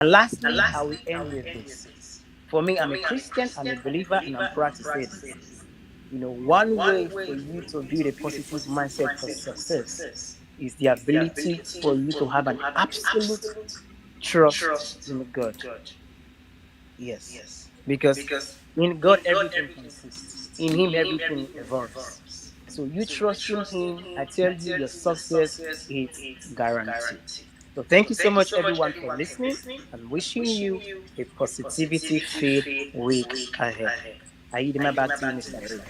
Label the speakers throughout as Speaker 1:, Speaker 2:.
Speaker 1: And lastly, I will end with this. For me, I'm a Christian, I'm a believer, and I'm proud to say this. One way for you to build a positive mindset for success is the ability for you to have an absolute trust in God. Yes. Because in God, everything consists, in Him, everything evolves. So, you trusting Him, I tell you, your success is guaranteed. So, thank you so much, everyone, for listening and wishing you a positivity filled week ahead. I yield my back to you, Mr. Eric.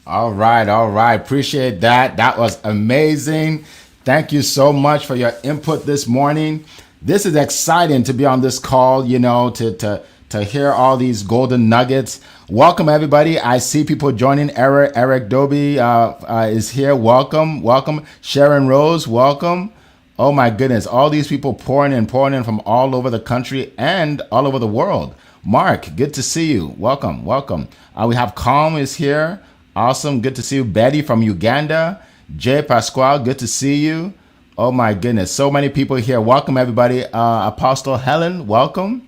Speaker 2: All right, all right. Appreciate that. That was amazing. Thank you so much for your input this morning. This is exciting to be on this call, to hear all these golden nuggets. Welcome everybody. I see people joining. Eric Doby is here. Welcome, welcome. Sharon Rose, welcome. Oh my goodness, all these people pouring in from all over the country and all over the world. Mark, good to see you. Welcome, welcome. We have Calm is here. Awesome, good to see you. Betty from Uganda. Jay Pasquale, good to see you. Oh my goodness, so many people here. Welcome everybody. Apostle Helen, welcome.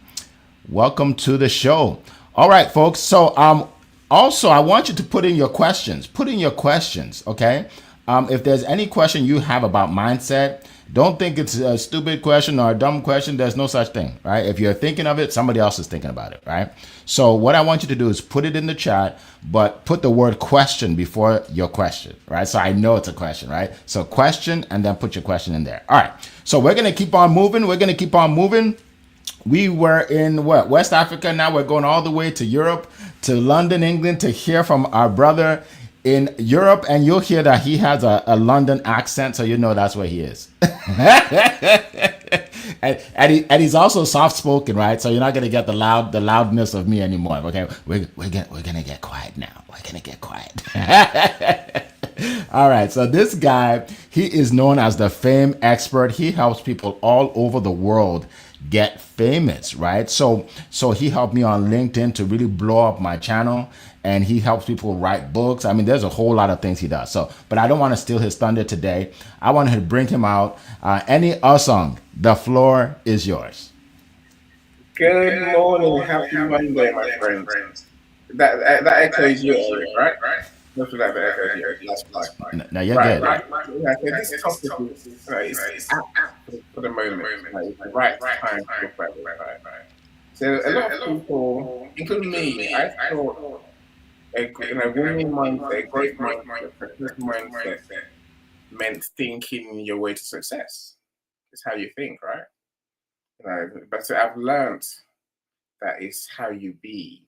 Speaker 2: Welcome to the show. All right, folks. So also I want you to put in your questions. Put in your questions, okay? If there's any question you have about mindset, don't think it's a stupid question or a dumb question. There's no such thing, right? If you're thinking of it, somebody else is thinking about it, right? So what I want you to do is put it in the chat, but put the word question before your question, right? So I know it's a question, right? So question and then put your question in there. All right. So we're going to keep on moving. We were in West Africa. Now we're going all the way to Europe, to London, England, to hear from our brother in Europe. And you'll hear that he has a London accent, so you know that's where he is. and he's also soft spoken, right? So you're not gonna get the loudness of me anymore. Okay, we're gonna get quiet now. We're gonna get quiet. All right, so this guy, he is known as the fame expert. He helps people all over the world get famous, right? So he helped me on LinkedIn to really blow up my channel, and he helps people write books. I mean, there's a whole lot of things he does. So, but I don't want to steal his thunder today. I wanted to bring him out. Any Usong, the floor is yours.
Speaker 3: Good morning, happy Monday, my friend. That echoes you, Eric, right? Most of that echoes you, Eric. That's fine.
Speaker 2: Now you're
Speaker 3: Right.
Speaker 2: good.
Speaker 3: Yeah, so this topic is apt for the moment. Like, it's the right time to talk about this, right? So a lot of people, including me, I thought winning mindset, a growth mindset, success mindset meant thinking your way to success. It's how you think, right? But so I've learned that is how you be.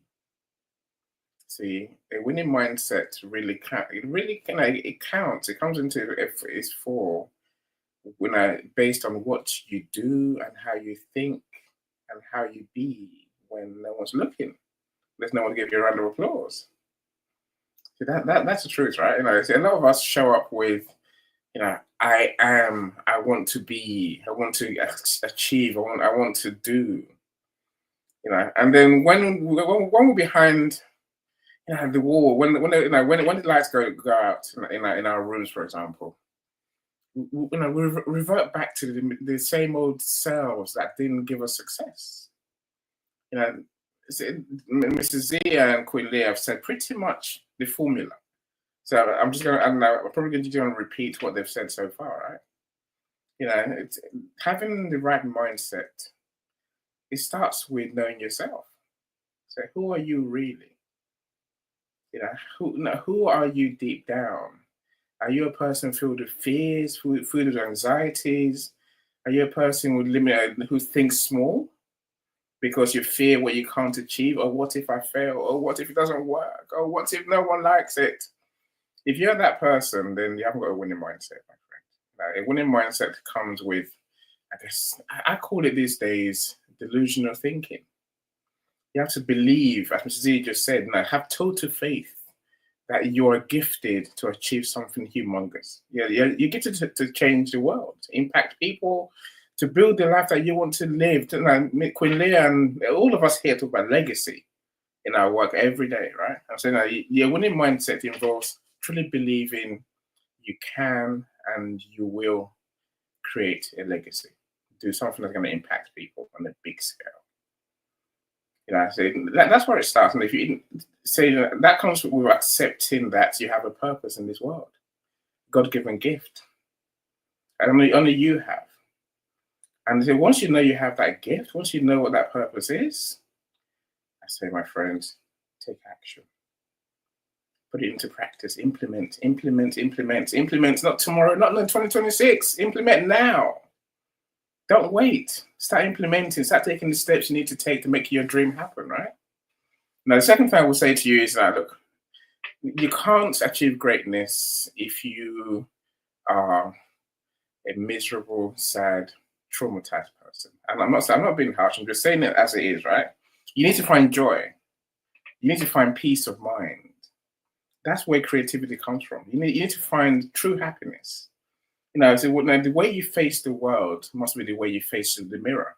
Speaker 3: See, a winning mindset really count. It really it counts. It comes into it's for based on what you do and how you think and how you be when no one's looking. There's no one to give you a round of applause. See, that's the truth, right? See, a lot of us show up with, I am, I want to be, I want to achieve, I want to do, and then when we're behind the wall, when the lights go out in our rooms, for example, we revert back to the same old selves that didn't give us success. Mrs. Zia and Queen Leah have said pretty much the formula. So I'm probably going to repeat what they've said so far, right? It's having the right mindset. It starts with knowing yourself. So who are you really? Who are you deep down? Are you a person filled with fears, filled with anxieties? Are you a person who thinks small because you fear what you can't achieve? Or what if I fail? Or what if it doesn't work? Or what if no one likes it? If you're that person, then you haven't got a winning mindset, my friend. A winning mindset comes with, I guess, I call it these days, delusional thinking. You have to believe, as Mr. Z just said, have total faith that you are gifted to achieve something humongous. You're gifted to change the world, to impact people, to build the life that you want to live. Queen Leah and all of us here talk about legacy in our work every day, right? I'm saying your winning mindset involves truly believing you can and you will create a legacy. do something that's going to impact people on a big scale. So that's where it starts. And if you say that comes with accepting that you have a purpose in this world, God-given gift, and only you have. And so once you know you have that gift, once you know what that purpose is, I say, my friends, take action. Put it into practice. Implement. Not tomorrow, not in 2026. Implement now. Don't wait. Start implementing. Start taking the steps you need to take to make your dream happen, right? Now, the second thing I will say to you is that, look, you can't achieve greatness if you are a miserable, sad, traumatized person. And I'm not being harsh. I'm just saying it as it is, right? You need to find joy. You need to find peace of mind. That's where creativity comes from. You need to find true happiness. So the way you face the world must be the way you face the mirror.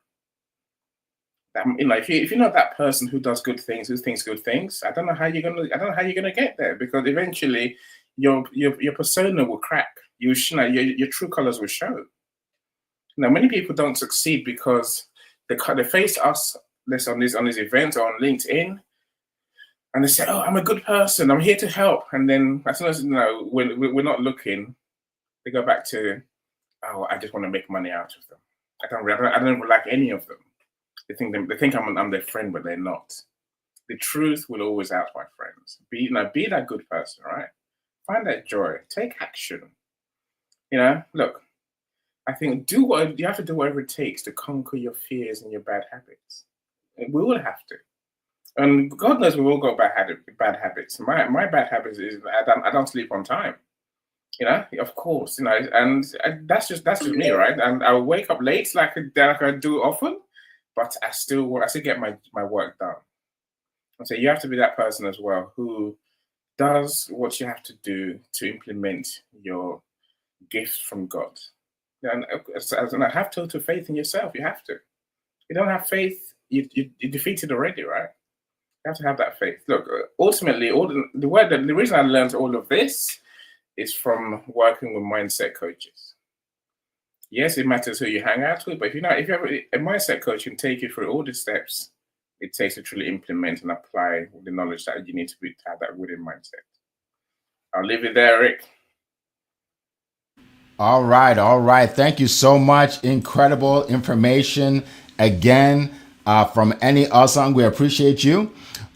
Speaker 3: That, if you're not that person who does good things, who thinks good things, I don't know how you're gonna get there, because eventually your persona will crack. Your true colors will show. Now, many people don't succeed because they face us on these events or on LinkedIn, and they say, "Oh, I'm a good person. I'm here to help." And then as soon as we're not looking, they go back to, "Oh, I just want to make money out of them. I don't like any of them." They think I'm their friend, but they're not. The truth will always out, my friends. Be that good person, right? Find that joy. Take action. Look, I think you have to do whatever it takes to conquer your fears and your bad habits. We will have to. And God knows we all got bad habits. My bad habit is I don't sleep on time. Of course, and that's just me, right? And I wake up late like I do often, but I still get my work done. And so you have to be that person as well who does what you have to do to implement your gifts from God. And have total faith in yourself. You have to. If you don't have faith, you're defeated already, right? You have to have that faith. Look, ultimately, the reason I learned all of this is from working with mindset coaches. Yes, it matters who you hang out with, but if you have a mindset coach can take you through all the steps it takes to truly implement and apply the knowledge that you need to have that winning mindset. I'll leave it there, Rick.
Speaker 2: All right. Thank you so much. Incredible information again from Any Awesome. We appreciate you.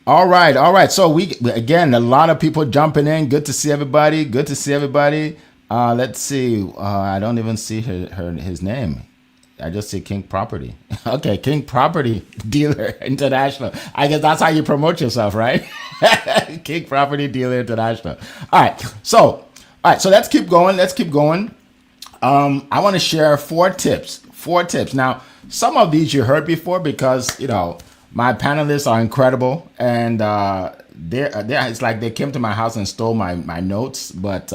Speaker 2: All right. So we again, a lot of people jumping in. Good to see everybody. Let's see. I don't even see his name. I just see King Property. Okay, King Property Dealer International. I guess that's how you promote yourself, right? King Property Dealer International. All right. So let's keep going. I want to share 4 tips. Now, some of these you heard before because my panelists are incredible, and it's like they came to my house and stole my notes. But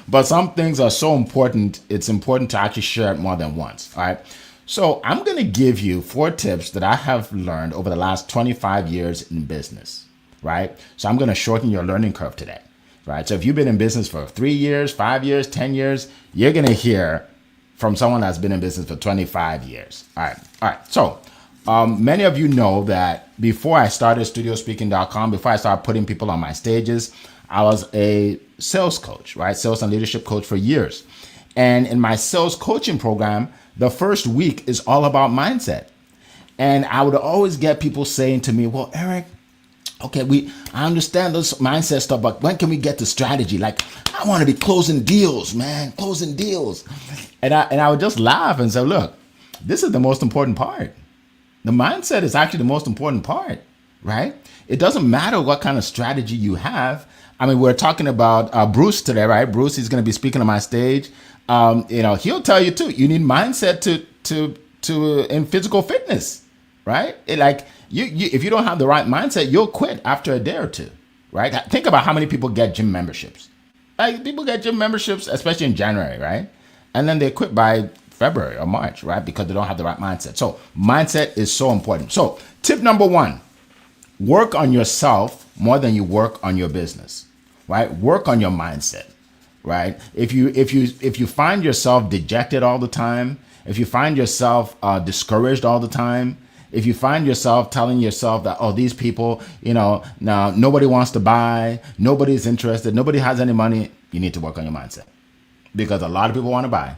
Speaker 2: but some things are so important. It's important to actually share it more than once. All right. So I'm going to give you 4 tips that I have learned over the last 25 years in business. Right. So I'm going to shorten your learning curve today. Right. So if you've been in business for 3 years, 5 years, 10 years, you're going to hear from someone that's been in business for 25 years. All right. So many of you know that before I started studiospeaking.com, before I started putting people on my stages, I was a sales coach, right? Sales and leadership coach for years. And in my sales coaching program, the first week is all about mindset. And I would always get people saying to me, "Well, Eric, okay, I understand this mindset stuff, but when can we get to strategy? Like, I want to be closing deals, man, closing deals." And I would just laugh and say, "Look, this is the most important part. The mindset is actually the most important part, right? It doesn't matter what kind of strategy you have." I mean, we're talking about Bruce today, right? Bruce is going to be speaking on my stage. He'll tell you too. You need mindset to in physical fitness, right? If you don't have the right mindset, you'll quit after a day or two, right? Think about how many people get gym memberships. Like, people get gym memberships, especially in January, right? And then they quit by February or March, right? Because they don't have the right mindset. So mindset is so important. So tip number 1, work on yourself more than you work on your business, right? Work on your mindset, right? If you find yourself dejected all the time, if you find yourself discouraged all the time, if you find yourself telling yourself that, oh, these people, now nobody wants to buy, nobody's interested, nobody has any money, you need to work on your mindset, because a lot of people want to buy,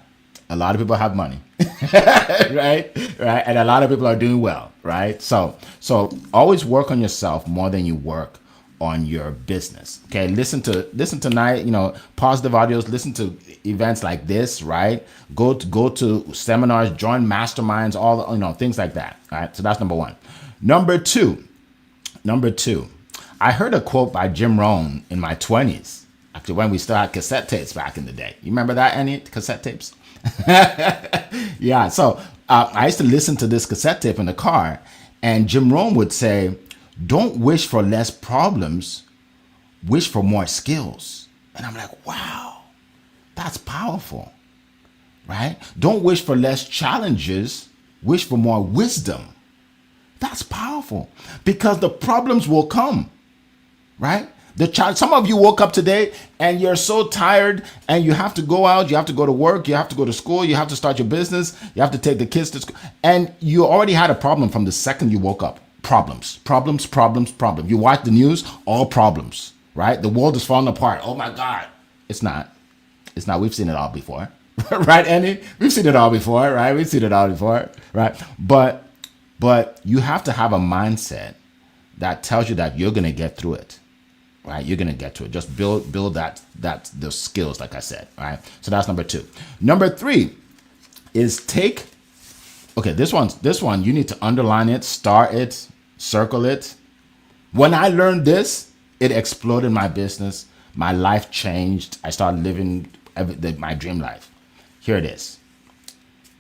Speaker 2: a lot of people have money, right, and a lot of people are doing well, right? So always work on yourself more than you work on your business. Okay, listen tonight, positive audios, listen to events like this, right? Go to seminars, join masterminds, all things like that. All right, so that's number one. Number two, I heard a quote by Jim Rohn in my 20s, actually, when we still had cassette tapes back in the day. You remember that, any cassette tapes? Yeah, so I used to listen to this cassette tape in the car, and Jim Rohn would say, don't wish for less problems, wish for more skills. And I'm like, wow, that's powerful, right? Don't wish for less challenges, wish for more wisdom. That's powerful, because the problems will come, right? Some of you woke up today and you're so tired, and you have to go out, you have to go to work, you have to go to school, you have to start your business, you have to take the kids to school, and you already had a problem from the second you woke up. Problems. You watch the news, all problems, right? The world is falling apart. Oh my God. It's not. We've seen it all before, right, Andy? We've seen it all before, right? Right? But you have to have a mindset that tells you that you're going to get through it, right? You're going to get to it. Just build those skills, like I said, right? So that's number two. Number three is okay, this one, you need to underline it, star it, circle it. When I learned this, it exploded my business. My life changed. I started living my dream life. Here it is.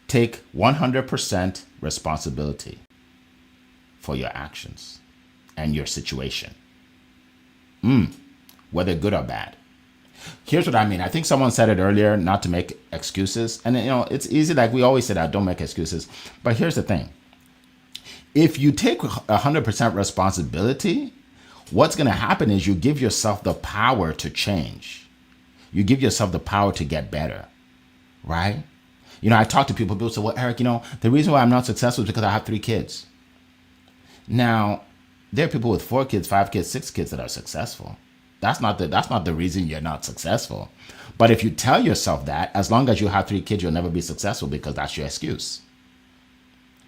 Speaker 2: Take 100% responsibility for your actions and your situation, whether good or bad. Here's what I mean. I think someone said it earlier, not to make excuses. And, it's easy. Like we always say that, don't make excuses. But here's the thing. If you take 100% responsibility, what's going to happen is you give yourself the power to change. You give yourself the power to get better, right? I talk to people say, well, Eric, the reason why I'm not successful is because I have 3 kids. Now, there are people with 4 kids, 5 kids, 6 kids that are successful. That's not the reason you're not successful. But if you tell yourself that, as long as you have 3 kids, you'll never be successful, because that's your excuse,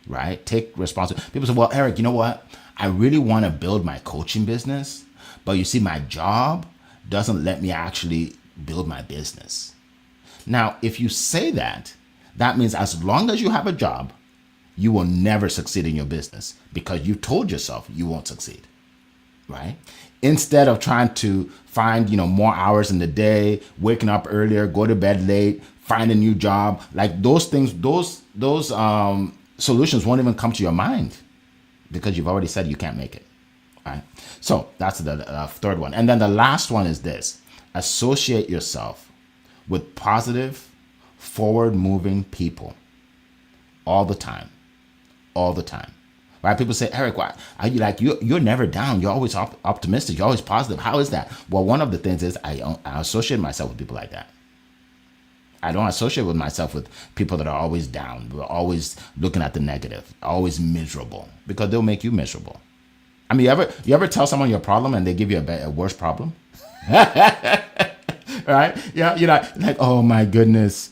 Speaker 2: right? Take responsibility. People say, well, Eric, you know what? I really want to build my coaching business, but you see, my job doesn't let me actually build my business. Now, if you say that, that means as long as you have a job, you will never succeed in your business, because you told yourself you won't succeed, right? Instead of trying to find, more hours in the day, waking up earlier, go to bed late, find a new job, like those things, those solutions won't even come to your mind, because you've already said you can't make it, right? So that's the third one. And then the last one is this: associate yourself with positive, forward-moving people all the time. Right? People say, Eric, why are you you're never down? You're always optimistic. You're always positive. How is that? Well, one of the things is I associate myself with people like that. I don't associate with myself with people that are always down, who are always looking at the negative, always miserable, because they'll make you miserable. I mean, you ever tell someone your problem and they give you a worse problem? Right? Yeah, like, oh my goodness,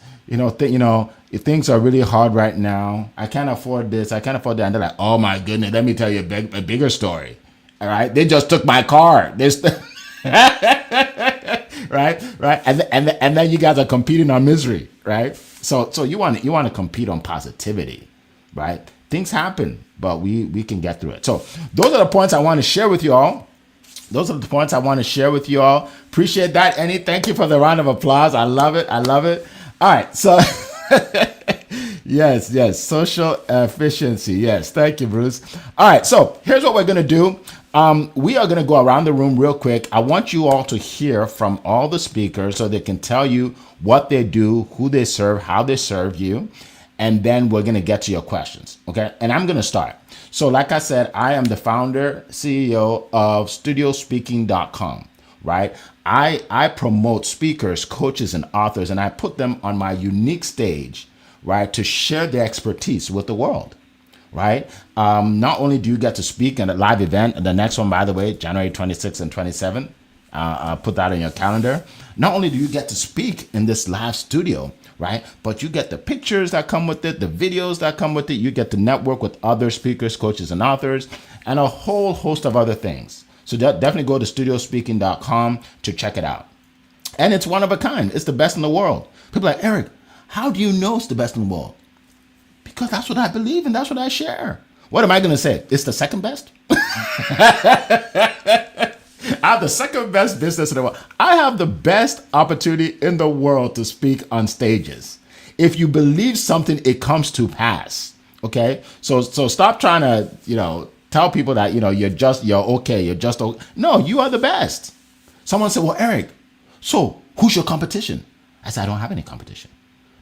Speaker 2: if things are really hard right now, I can't afford this, I can't afford that. And they're like, oh my goodness, let me tell you a bigger story. All right, they just took my car. Right, and then you guys are competing on misery, right? So you want to compete on positivity, right? Things happen, but we can get through it. So those are the points I want to share with you all. Appreciate that, Annie. Thank you for the round of applause. I love it. All right, so yes, social efficiency. Yes, thank you, Bruce. All right, so here's what we're gonna do. We are gonna go around the room real quick. I want you all to hear from all the speakers so they can tell you what they do, who they serve, how they serve you, and then we're gonna get to your questions. Okay, and I'm gonna start. So, like I said, I am the founder, CEO of studiospeaking.com. Right? I promote speakers, coaches, and authors, and I put them on my unique stage right, to share their expertise with the world, right? Not only do you get to speak at a live event, and the next one, by the way, January 26th and 27th, put that on your calendar. Not only do you get to speak in this live studio, right, but you get the pictures that come with it, the videos that come with it. You get to network with other speakers, coaches, and authors, and a whole host of other things. So definitely go to studiospeaking.com to check it out. And it's one of a kind. It's the best in the world. People are like, Eric, how do you know it's the best in the world? Because that's what I believe and that's what I share. What am I going to say? It's the second best? I have the second best business in the world. I have the best opportunity in the world to speak on stages. If you believe something, it comes to pass. Okay? So stop trying to, tell people that, you're okay. You're just okay. No, you are the best. Someone said, well, Eric, so who's your competition? I said, I don't have any competition.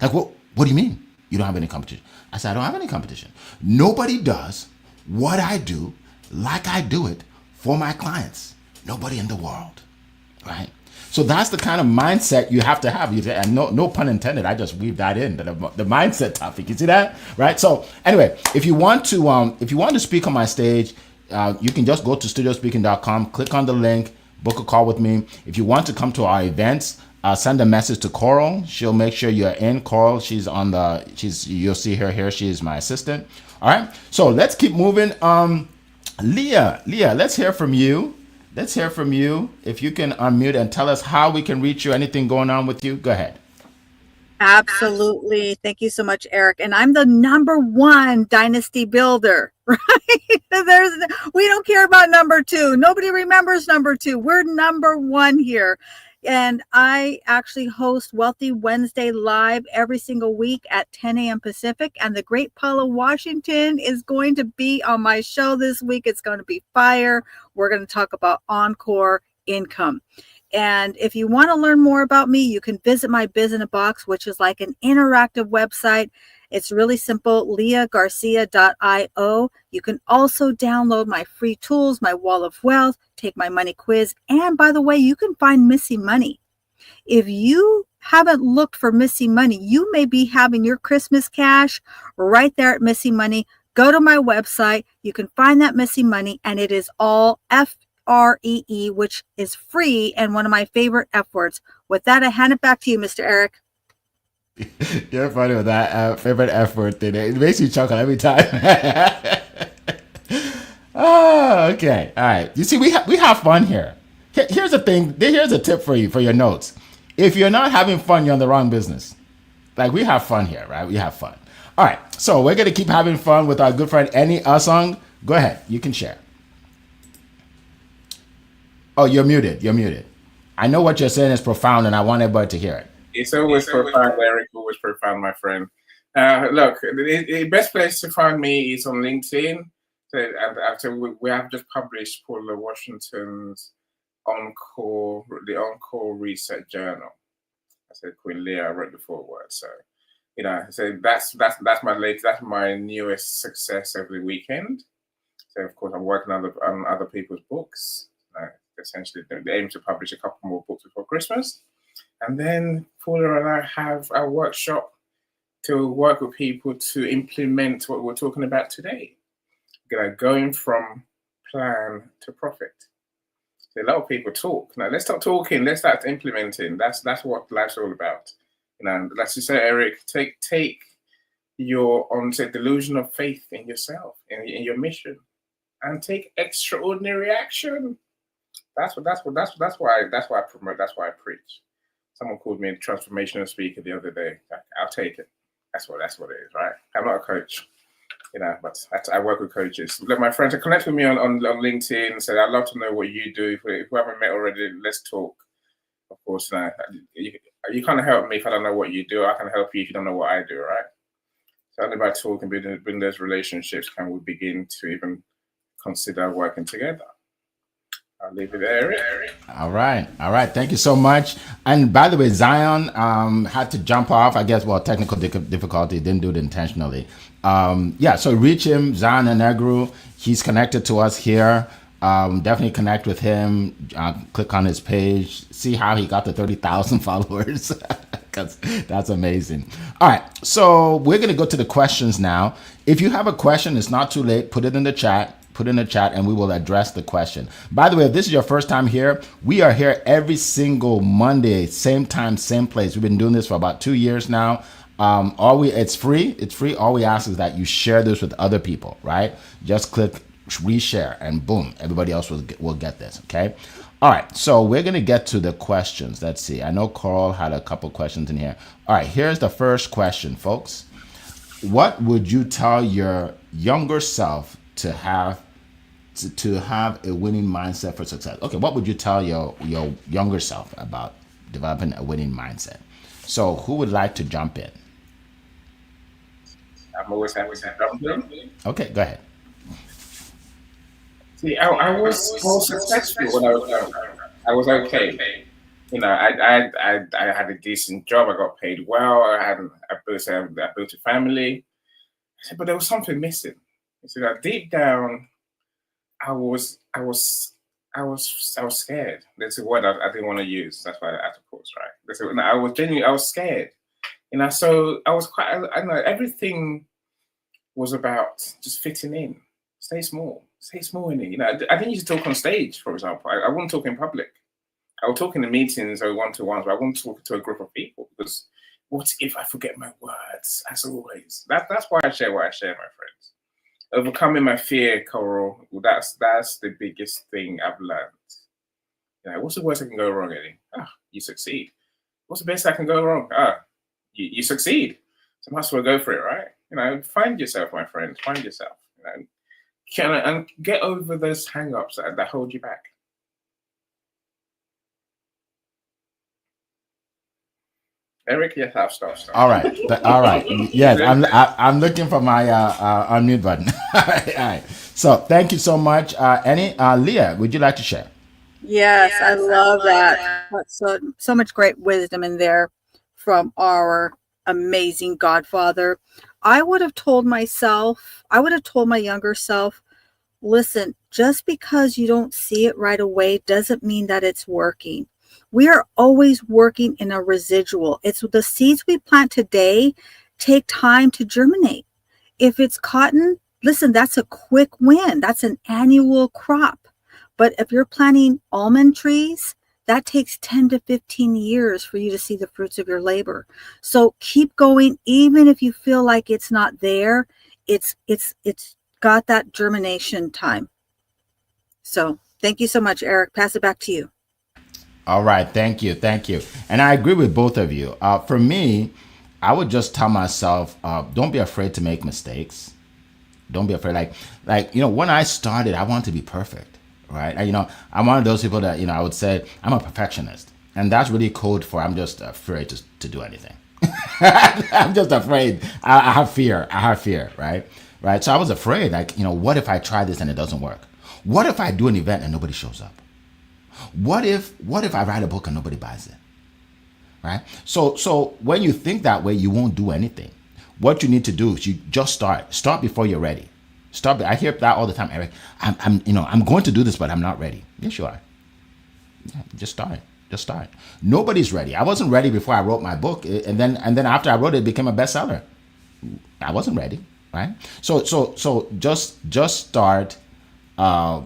Speaker 2: Like, what do you mean you don't have any competition? I said, I don't have any competition. Nobody does what I do like I do it for my clients. Nobody in the world, right? So that's the kind of mindset you have to have. And no pun intended. I just weave that in the mindset topic. You see that, right? So anyway, if you want to speak on my stage, you can just go to studiospeaking.com, click on the link, book a call with me. If you want to come to our events, send a message to Coral. She'll make sure you're in. Coral, you'll see her here. She is my assistant. All right. So let's keep moving. Leah, let's hear from you. If you can unmute and tell us how we can reach you, anything going on with you, go ahead.
Speaker 4: Absolutely. Thank you so much, Eric. And I'm the number one dynasty builder, right? We don't care about number two. Nobody remembers number two. We're number one here. And I actually host Wealthy Wednesday live every single week at 10 a.m. Pacific. And the great Paula Washington is going to be on my show this week. It's going to be fire. We're going to talk about Encore income. And if you want to learn more about me, you can visit my Biz in a Box, which is like an interactive website. It's really simple, leahgarcia.io. You can also download my free tools, my Wall of Wealth, take my money quiz. And by the way, you can find missing money. If you haven't looked for missing money, you may be having your Christmas cash right there at Missing Money. Go to my website. You can find that missing money, and it is all FREE, which is free and one of my favorite F words. With that, I hand it back to you, Mr. Eric.
Speaker 2: You're funny with that favorite F word thing. It makes you chuckle every time. Oh, okay. All right. You see, we have fun here. Here's the thing. Here's a tip for you for your notes. If you're not having fun, you're in the wrong business. Like, we have fun here, right? We have fun. All right. So we're going to keep having fun with our good friend, Annie Asong. Go ahead. You can share. Oh, you're muted. I know what you're saying is profound, and I want everybody to hear it.
Speaker 3: It's always profound, Eric. Always profound, my friend. Look, the best place to find me is on LinkedIn. So we have just published Paula Washington's the Encore Reset Journal. I said Queen Leah, I wrote the foreword. So, so that's my latest. That's my newest success every weekend. So of course I'm working on other people's books. Essentially, the aim to publish a couple more books before Christmas. And then Paula and I have a workshop to work with people to implement what we're talking about today. Going from plan to profit. So a lot of people talk. Now let's stop talking. Let's start implementing. That's what life's all about. Let's just say, Eric, take your delusion of faith in yourself, in your mission, and take extraordinary action. That's why I promote. That's why I preach. Someone called me a transformational speaker the other day. I'll take it. That's what it is, right? I'm not a coach, but I work with coaches. Look, my friends, connect with me on LinkedIn. So I'd love to know what you do. If we haven't met already, let's talk. Of course, you can't help me if I don't know what you do. I can help you if you don't know what I do, right? So only by talking, building those relationships can we begin to even consider working together. I'll leave it there, Eric.
Speaker 2: All right. Thank you so much. And by the way, Zion had to jump off. I guess, technical difficulty. Didn't do it intentionally. So reach him, Zion Negru. He's connected to us here. Definitely connect with him. Click on his page. See how he got the 30,000 followers. Because that's amazing. All right. So we're going to go to the questions now. If you have a question, it's not too late. Put it in the chat. Put it in the chat and we will address the question. By the way, if this is your first time here, we are here every single Monday, same time, same place. We've been doing this for about 2 years now. It's free. It's free. All we ask is that you share this with other people, right? Just click reshare and boom, everybody else will get this. Okay. All right. So we're going to get to the questions. Let's see. I know Carl had a couple questions in here. All right. Here's the first question, folks. What would you tell your younger self to have a winning mindset for success? Okay. What would you tell your younger self about developing a winning mindset? So who would like to jump in?
Speaker 3: I'm always happy to jump in.
Speaker 2: Okay, go ahead.
Speaker 3: See, I was successful when I was young. I was okay. You know, I had a decent job. I got paid well. I built a family. But there was something missing. So that deep down, I was I was I was scared. That's a word I didn't want to use. That's why I had to pause, right? I was genuinely I was scared. You know, so I was quite. I don't know, everything was about just fitting in. Stay small in it. You know, I didn't used to talk on stage, for example. I wouldn't talk in public. I would talk in the meetings or one to ones, but I wouldn't talk to a group of people because what if I forget my words? As always, that's why I share what I share, my friends. Overcoming my fear, Coral. Well, that's the biggest thing I've learned. You know, what's the worst that can go wrong, Eddie? Ah, you succeed. What's the best that can go wrong? Ah, you succeed. So might as well go for it, right? You know, find yourself, my friend. Find yourself. You know, and get over those hang-ups that hold you back. Eric, yes, I'll start.
Speaker 2: All right. All right. Yes, I'm looking for my unmute button. All right. All right. So thank you so much. Leah, would you like to share?
Speaker 4: Yes, I love that. So much great wisdom in there from our amazing Godfather. I would have told my younger self, listen, just because you don't see it right away doesn't mean that it's working. We are always working in a residual. It's the seeds we plant today take time to germinate. If it's cotton, listen, that's a quick win. That's an annual crop. But if you're planting almond trees, that takes 10 to 15 years for you to see the fruits of your labor. So keep going, even if you feel like it's not there. It's got that germination time. So thank you so much, Eric. Pass it back to you.
Speaker 2: All right. Thank you. Thank you. And I agree with both of you. For me, I would just tell myself, don't be afraid to make mistakes. Don't be afraid. When I started, I wanted to be perfect, right? I'm one of those people that, I would say I'm a perfectionist. And that's really code for I'm just afraid to do anything. I'm just afraid. I have fear. Right? Right. So I was afraid, what if I try this and it doesn't work? What if I do an event and nobody shows up? What if I write a book and nobody buys it? Right? So when you think that way, you won't do anything. What you need to do is you just start. Start before you're ready. Start. I hear that all the time, Eric. I'm going to do this, but I'm not ready. Yes, you are. Yeah, just start. Just start. Nobody's ready. I wasn't ready before I wrote my book, and then after I wrote it, it became a bestseller. I wasn't ready, right? So just start.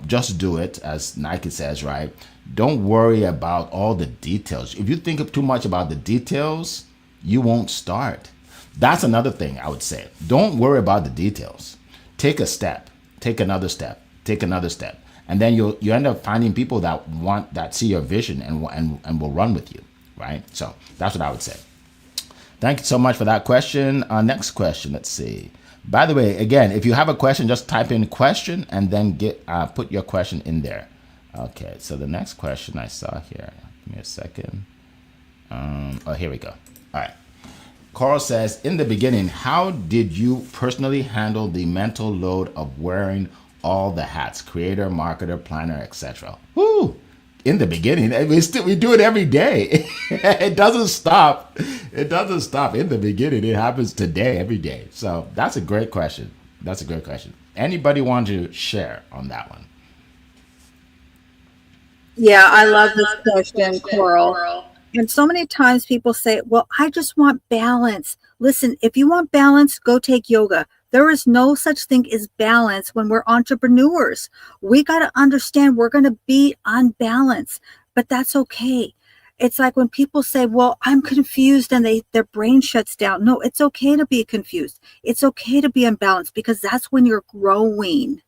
Speaker 2: Just do it, as Nike says, right? Don't worry about all the details. If you think too much about the details, you won't start. That's another thing I would say. Don't worry about the details. Take a step. Take another step. Take another step. And then you end up finding people that see your vision and will run with you, right? So that's what I would say. Thank you so much for that question. Next question, let's see. By the way, again, if you have a question, just type in question and then put your question in there. Okay, so the next question I saw here. Give me a second. Here we go. All right. Carl says, in the beginning, how did you personally handle the mental load of wearing all the hats? Creator, marketer, planner, etc. Woo! In the beginning, we do it every day. It doesn't stop. It doesn't stop. In the beginning, it happens today, every day. So that's a great question. Anybody want to share on that one?
Speaker 4: Yeah, I love this question, Coral. And so many times people say, well, I just want balance. Listen, if you want balance, go take yoga. There is no such thing as balance when we're entrepreneurs. We got to understand we're going to be unbalanced, but that's okay. It's like when people say, well, I'm confused and their brain shuts down. No, it's okay to be confused. It's okay to be unbalanced because that's when you're growing.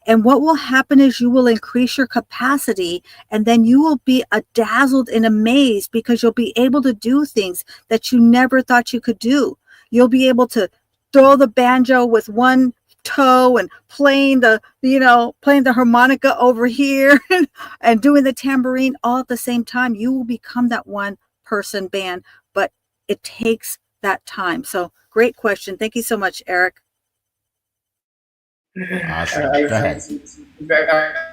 Speaker 4: And what will happen is you will increase your capacity and then you will be dazzled and amazed because you'll be able to do things that you never thought you could do. You'll be able to throw the banjo with one toe and playing the harmonica over here and doing the tambourine all at the same time. You will become that one person band, but it takes that time. So great question. Thank you so much, Eric.
Speaker 2: Awesome. Go ahead.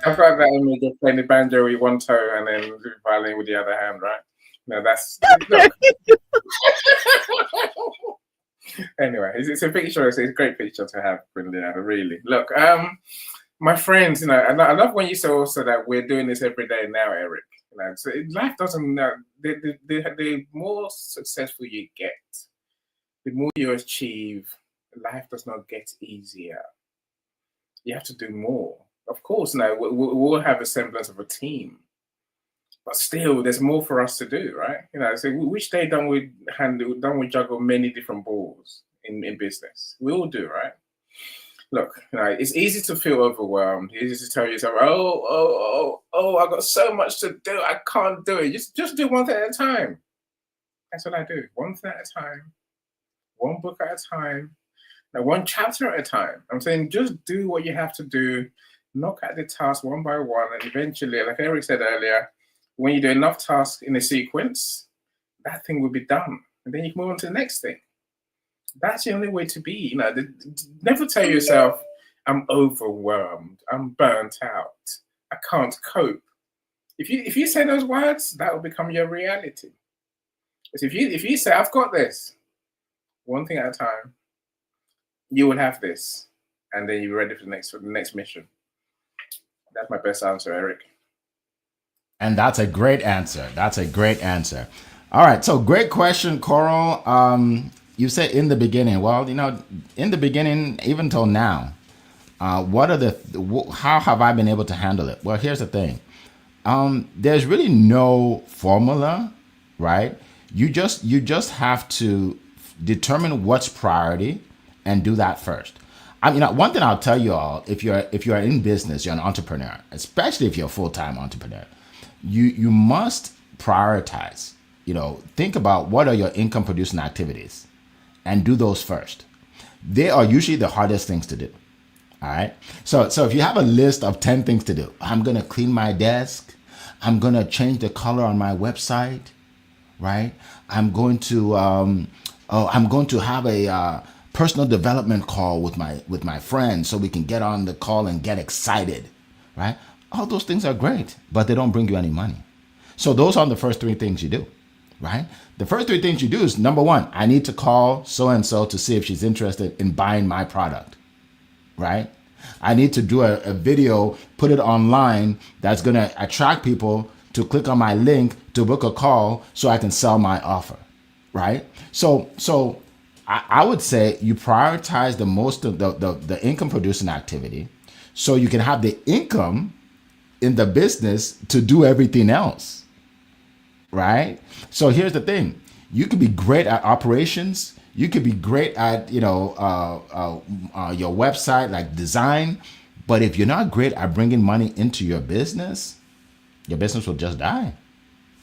Speaker 3: I've got that image of playing the banjo with one toe and then the violin with the other hand, right? No, that's look. Anyway, it's a picture. It's a great picture to have, Brinley. Really, look. My friends, and I love when you say also that we're doing this every day now, Eric. So life doesn't. The more successful you get, the more you achieve. Life does not get easier. You have to do more. Of course, now we'll have a semblance of a team, but still, there's more for us to do, right? So which day don't we juggle many different balls in business? We all do, right? Look, it's easy to feel overwhelmed. It's easy to tell yourself, I got so much to do, I can't do it. Just do one thing at a time. That's what I do. One thing at a time, one book at a time, now, one chapter at a time. I'm saying just do what you have to do, knock out the task one by one, and eventually, like Eric said earlier, when you do enough tasks in a sequence, that thing will be done. And then you can move on to the next thing. That's the only way to be. Never tell yourself, I'm overwhelmed, I'm burnt out, I can't cope. If you say those words, that will become your reality. Because if you say, I've got this, one thing at a time, you will have this, and then you're ready for the next mission. That's my best answer, Eric.
Speaker 2: And that's a great answer. That's a great answer. All right. So great question, Coral. You said in the beginning. Well, in the beginning, even till now, how have I been able to handle it? Well, here's the thing. There's really no formula, right? You just have to determine what's priority and do that first. One thing I'll tell you all, if you're in business, you're an entrepreneur, especially if you're a full-time entrepreneur, you must prioritize. Think about what are your income producing activities and do those first. They are usually the hardest things to do. All right. So if you have a list of 10 things to do, I'm going to clean my desk. I'm going to change the color on my website. Right. I'm going to have a personal development call with my friends so we can get on the call and get excited. Right. All those things are great, but they don't bring you any money. So those are the first three things you do. Right. The first three things you do is number one, I need to call so and so to see if she's interested in buying my product. Right? I need to do a video, put it online that's going to attract people to click on my link to book a call so I can sell my offer. Right? So I would say you prioritize the most of the income producing activity so you can have the income in the business to do everything else. Right? So here's the thing. You could be great at operations. You could be great at your website, like design, but if you're not great at bringing money into your business will just die.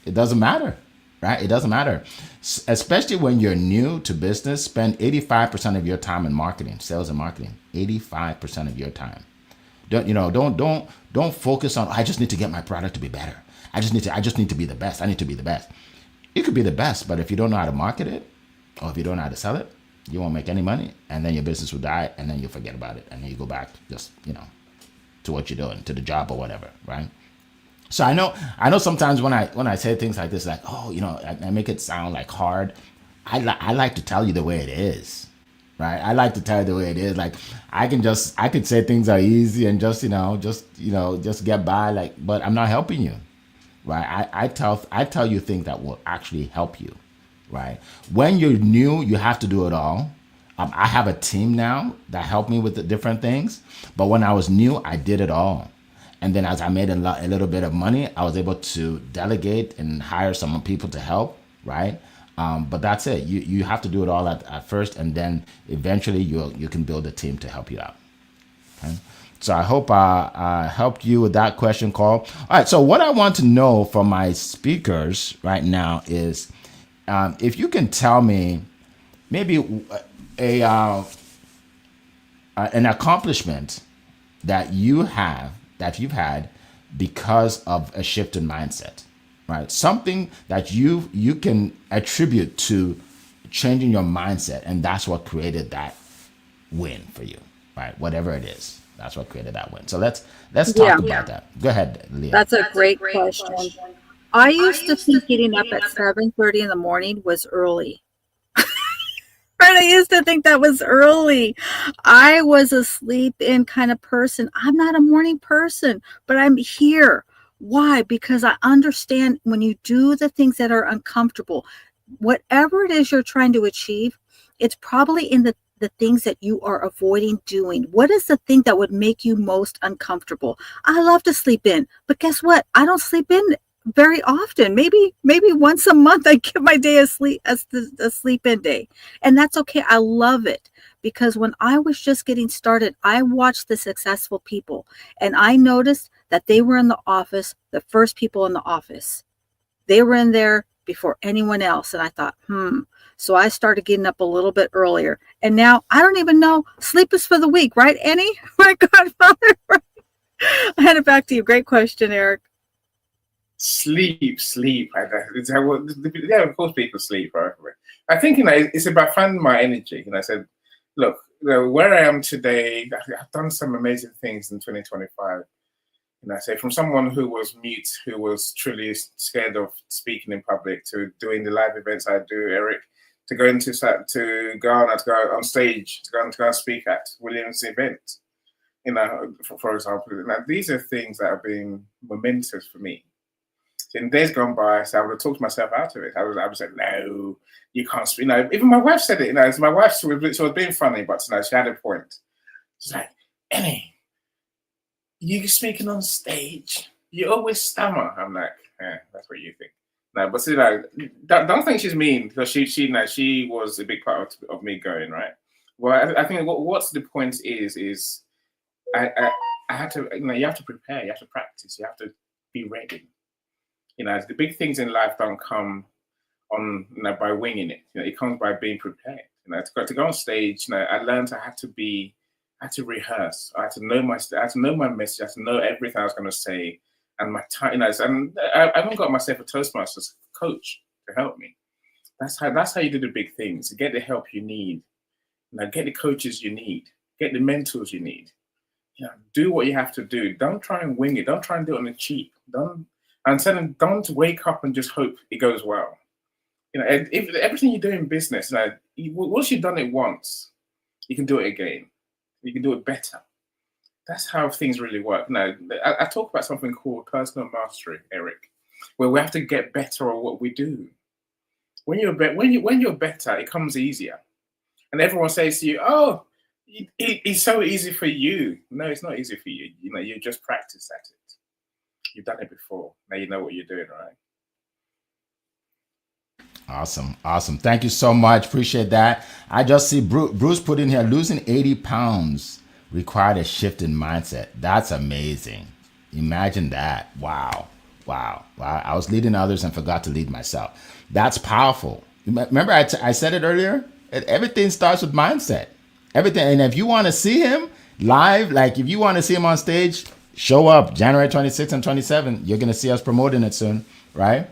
Speaker 2: It doesn't matter, right? It doesn't matter, especially when you're new to business. Spend 85% of your time in marketing, sales and marketing. 85% of your time. Don't focus on. I just need to get my product to be better. I just need to be the best. I need to be the best. You could be the best, but if you don't know how to market it, or if you don't know how to sell it, you won't make any money, and then your business will die, and then you'll forget about it, and then you go back just to what you're doing, to the job or whatever, right? So I know sometimes when I say things like this, like, I make it sound like hard. I like to tell you the way it is, right? I like to tell you the way it is. Like I can say things are easy and just get by, like, but I'm not helping you. right? I tell you things that will actually help you, right? When you're new, you have to do it all. I have a team now that help me with the different things, but when I was new, I did it all. And then as I made a little bit of money, I was able to delegate and hire some people to help, right? But that's it. You have to do it all at first, and then eventually you can build a team to help you out. Okay? So I hope I helped you with that question, Carl. All right. So what I want to know from my speakers right now is if you can tell me maybe a an accomplishment that you've had because of a shift in mindset, right? Something that you can attribute to changing your mindset, and that's what created that win for you, right? Whatever it is, that's what created that win. So let's talk
Speaker 4: Yeah,
Speaker 2: about that. Go ahead, Leah.
Speaker 4: that's a great question. I used to think getting up at 7:30 in the morning was early. Right, I used to think that was early. I was a sleep in kind of person. I'm not a morning person, but I'm here. Why? Because I understand when you do the things that are uncomfortable, whatever it is you're trying to achieve, it's probably in the things that you are avoiding doing. What is the thing that would make you most uncomfortable? I love to sleep in, but guess what? I don't sleep in very often. Maybe once a month I give my day a sleep in day. And that's okay. I love it because when I was just getting started, I watched the successful people and I noticed that they were in the office, the first people in the office. They were in there before anyone else. And I thought, So I started getting up a little bit earlier. And now I don't even know. Sleep is for the weak, right, Annie? My godfather. I hand it back to you. Great question, Eric.
Speaker 3: Sleep. Yeah, of course, people sleep. Right? I think it's about finding my energy. I said, look, where I am today, I've done some amazing things in 2025. I say from someone who was mute, who was truly scared of speaking in public, to doing the live events I do, Eric, to go on stage, to go and speak at Williams' event. For example, now these are things that have been momentous for me. In days gone by, so I would have talked myself out of it. I would say, no, you can't speak. Even my wife said it. My wife she was being funny, but she had a point. She's like, Annie, you speaking on stage, you always stammer. I'm like, that's what you think. No, but see, don't think she's mean because she was a big part of me going right. Well, I think what's the point is I had to, you have to prepare, you have to practice, you have to be ready. The big things in life don't come on by winging it. It comes by being prepared. To go on stage, I learned I had to rehearse. I had to know my message. I had to know everything I was going to say, and my time. And I even got myself a Toastmasters coach to help me. That's how you do the big things. Get the help you need. Get the coaches you need. Get the mentors you need. Do what you have to do. Don't try and wing it. Don't try and do it on the cheap. Don't wake up and just hope it goes well. If everything you do in business, once you've done it once, you can do it again. You can do it better. That's how things really work. I talk about something called personal mastery, Eric, where we have to get better at what we do. When you're better, it comes easier. And everyone says to you, "Oh, it's so easy for you." No, it's not easy for you. You just practice at it. You've done it before. Now you know what you're doing, right?
Speaker 2: Awesome. Thank you so much. Appreciate that. I just see Bruce put in here, losing 80 pounds required a shift in mindset. That's amazing. Imagine that. Wow. I was leading others and forgot to lead myself. That's powerful. Remember, I said it earlier? Everything starts with mindset. Everything. And if you want to see him live, like if you want to see him on stage, show up January 26th and 27th. You're going to see us promoting it soon, right?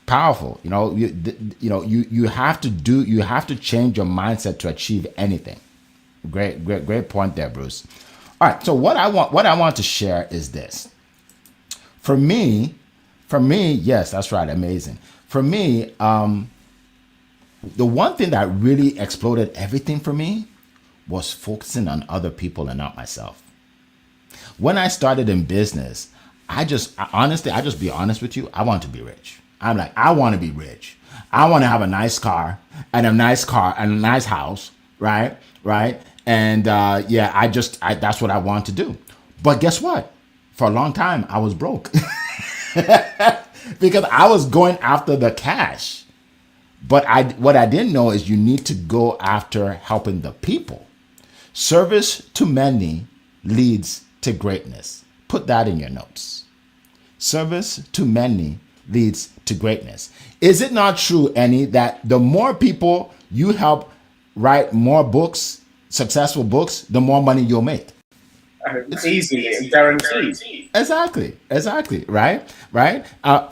Speaker 2: Powerful. You have to change your mindset to achieve anything. Great point there, Bruce. All right. So what I want to share is this. For me, yes, that's right. Amazing. For me, the one thing that really exploded everything for me was focusing on other people and not myself. When I started in business, Honestly, I just be honest with you. I want to be rich. I'm like, I want to be rich. I want to have a nice car and a nice car and a nice house, right? Right. And yeah, that's what I want to do. But guess what? For a long time, I was broke because I was going after the cash. But what I didn't know is you need to go after helping the people. Service to many leads to greatness. Put that in your notes. Service to many leads to greatness. Is it not true, Annie, that the more people you help write more books, successful books, the more money you'll make?
Speaker 3: Easily and guaranteed.
Speaker 2: Exactly. Right.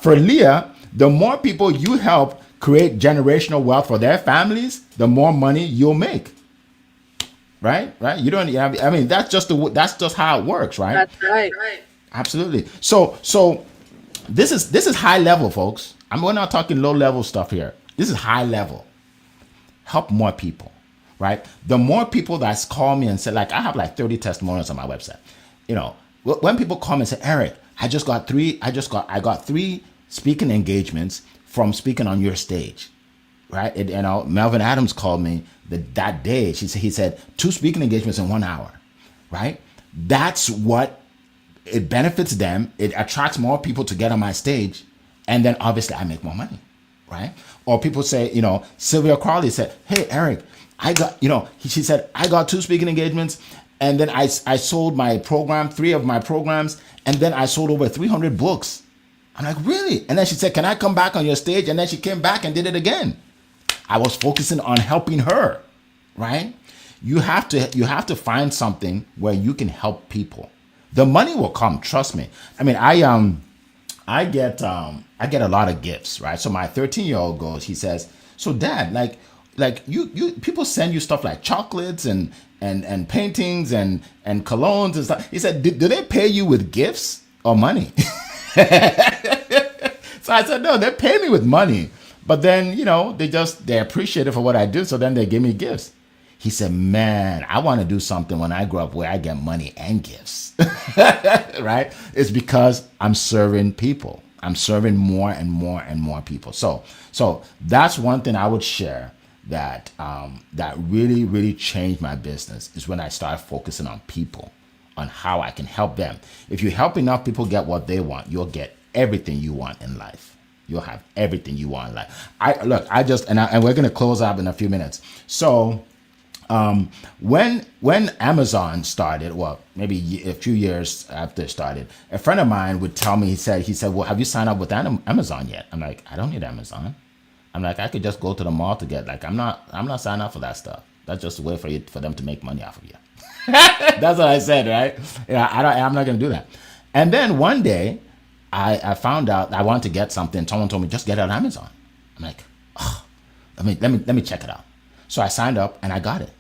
Speaker 2: For Leah, the more people you help create generational wealth for their families, the more money you'll make. Right. You don't. I mean, that's just how it works, right?
Speaker 4: That's right.
Speaker 2: Absolutely. So this is high level, folks. We're not talking low level stuff here. This is high level. Help more people, right? The more people that's call me and say, like, I have like 30 testimonials on my website. You know, when people call me and say, Eric, I got three speaking engagements from speaking on your stage, right? Melvin Adams called me that day. He said 2 speaking engagements in 1 hour, right? That's what it benefits them. It attracts more people to get on my stage, and then obviously I make more money, right? Or people say, Sylvia Crawley said, "Hey Eric, I got," she said, "I got 2 speaking engagements, and then I sold my program, 3 of my programs, and then I sold over 300 books." I'm like, "Really?" And then she said, "Can I come back on your stage?" And then she came back and did it again. I was focusing on helping her, right? You have to find something where you can help people. The money will come, trust me. I mean, I get a lot of gifts, right? So my 13-year-old goes, he says, "So Dad, like you people send you stuff like chocolates and paintings and colognes and stuff." He said, "Do they pay you with gifts or money?" So I said, "No, they pay me with money. But then, they appreciate it for what I do, so then they give me gifts." He said, "Man, I want to do something when I grow up where I get money and gifts." Right? It's because I'm serving people. I'm serving more and more and more people. So that's one thing I would share that really, really changed my business is when I started focusing on people, on how I can help them. If you help enough people get what they want, you'll get everything you want in life. You'll have everything you want in life. And we're going to close up in a few minutes. So when Amazon started, well, maybe a few years after it started, a friend of mine would tell me, he said, "Well, have you signed up with Amazon yet?" I'm like, "I don't need Amazon." I'm like, "I could just go to the mall to get, I'm not signing up for that stuff. That's just a way for them to make money off of you." That's what I said, right? I'm not going to do that. And then one day I found out I wanted to get something. Someone told me, "Just get it on Amazon." I'm like, "Oh, let me check it out." So I signed up and I got it.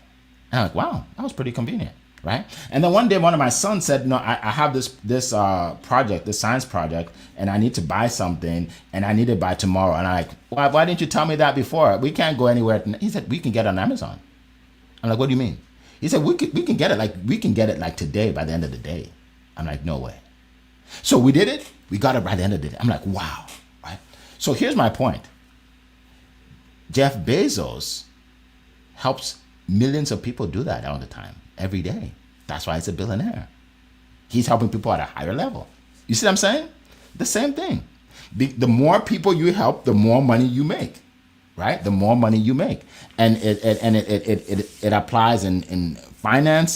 Speaker 2: And I'm like, "Wow, that was pretty convenient," right? And then one day, one of my sons said, I have this project, this science project, and I need to buy something, and I need it by tomorrow." And I'm like, why didn't you tell me that before? We can't go anywhere. He said, "We can get it on Amazon." I'm like, "What do you mean?" He said, we can get it like today, by the end of the day." I'm like, "No way." So we did it. We got it by the end of the day. I'm like, wow, right? So here's my point. Jeff Bezos helps millions of people do that all the time, every day. That's why he's a billionaire. He's helping people at a higher level. You see what I'm saying? The same thing. The more people you help, the more money you make, right? The more money you make, and it applies in finance,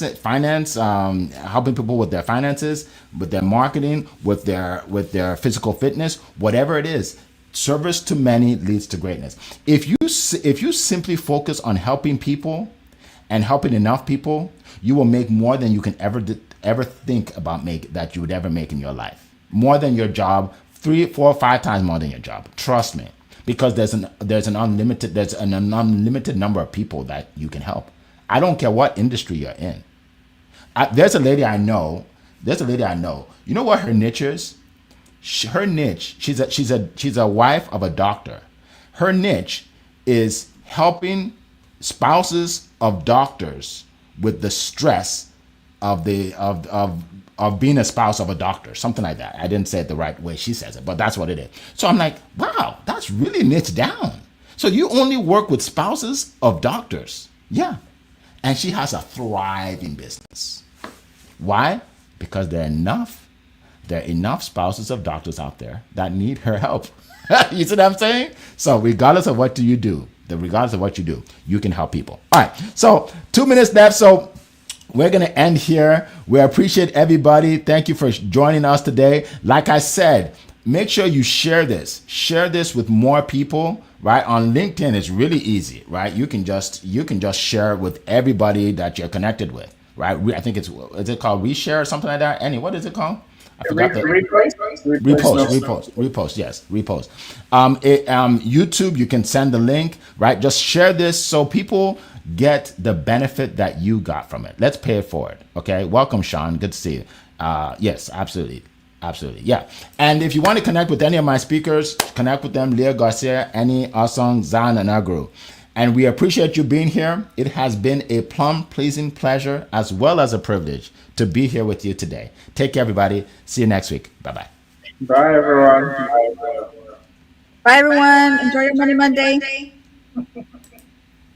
Speaker 2: helping people with their finances, with their marketing, with their physical fitness, whatever it is. Service to many leads to greatness. If you simply focus on helping people and helping enough people, you will make more than you can ever think about that you would ever make in your life. More than your job, 3, 4, 5 times more than your job. Trust me, because there's an unlimited number of people that you can help. I don't care what industry you're in. There's a lady I know. You know what her niche is? Her niche. She's a wife of a doctor. Her niche is helping spouses of doctors with the stress of of being a spouse of a doctor, something like that. I didn't say it the right way she says it, but that's what it is. So I'm like, wow, that's really niche down. So you only work with spouses of doctors. Yeah. And she has a thriving business. Why? Because there are enough spouses of doctors out there that need her help. You see what I'm saying? So regardless of what you do, you can help people. All right. So 2 minutes left. So we're going to end here. We appreciate everybody. Thank you for joining us today. Like I said, make sure you share this. Share this with more people, right? On LinkedIn, it's really easy, right? You can just share it with everybody that you're connected with, right? I think is it called reshare or something like that? Annie, what is it called? I forgot the
Speaker 3: Repost?
Speaker 2: repost, yes, repost. YouTube, you can send the link, right? Just share this so people get the benefit that you got from it. Let's pay it forward. Okay. Welcome, Sean. Good to see you. Yes, absolutely. Absolutely. Yeah. And if you want to connect with any of my speakers, connect with them, Leah Garcia, Annie, Asong, Zan, and Agro. And we appreciate you being here. It has been a plum pleasing pleasure as well as a privilege to be here with you today. Take care, everybody. See you next week. Bye-bye.
Speaker 3: Bye, everyone. Bye, everyone.
Speaker 4: Bye, everyone. Enjoy your Money Monday.